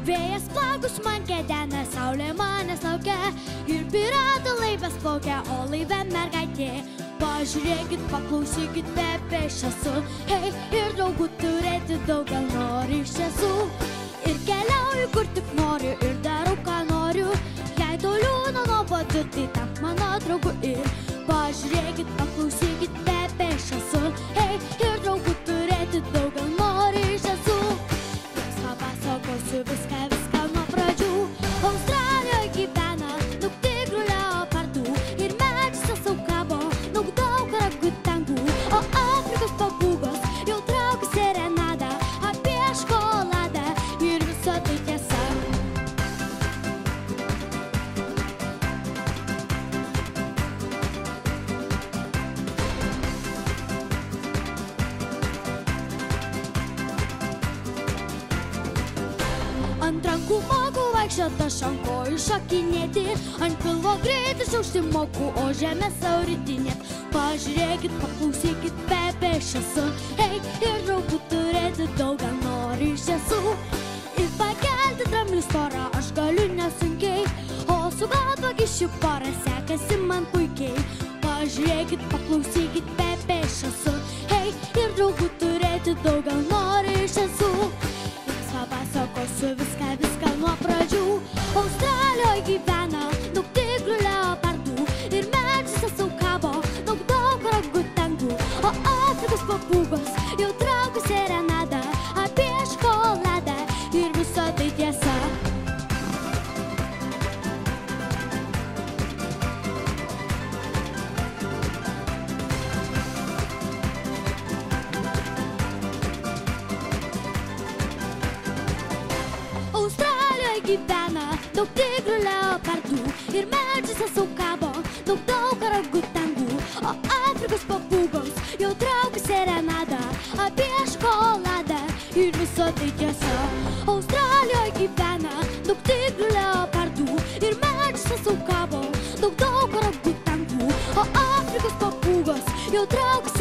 Vėjas plaukus man kedena, saulė manęs laukia ir piratų laivas plaukia, o laive mergaitė. Pažiūrėkit, paklausykit, Pepeš esu, hei, ir draugų turėti daug gal noriu iš tiesų. Ir keliauju kur tik noriu ir darau ką noriu, jei toliau nuo nuobodu, tai tamp mano draugu. Ir pažiūrėkit, paklausykit, Pepeš esu, hei, ir draugų turėti daug gal noriu iš tiesų. Jums papasakosiu viską nuo pradžių. Australijoje gyvena daug tigrų, leopardų ir medžiuose sau kabo daug orangutangų, o Afrikos papūgos jau traukia serenadą apie šokoladą ir viso tai tiesa. Ant rankų moku vaikščiot, aš ant kojų šokinėti, ant pilvo greitis užsimoku, o žemė sau ritinėt. Pažiūrėkit, paklausykit, Pepeš esu, hei, ir draugų turėti daug gal noriu iš tiesų. Ir pakelti dramblį storą aš galiu nesunkiai, o su galva kišiu porą sekasi man puikiai. Pažiūrėkit, paklausykit, Pepeš esu, hei, ir draugų turėti daug gal noriu iš tiesų. Papasakosiu viską nuo pradžių. Australijoje gyvena daug tigrų, leopardų ir medžiuose sau kabo daug orangutangų, o Afrikos papūgos jau traukia serenadą apie šokoladą ir viso tai tiesa. Australijoje gyvena daug tigrų, leopardų ir medžiuose sau kabo daug orangutangų, o Afrikos papūgos jau traukia serenadą apie šokoladą ir viso tai tiesa. Australijoje gyvena daug tigrų, leopardų ir medžiuose sau kabo daug orangutangų, o Afrikos papūgos jau traukia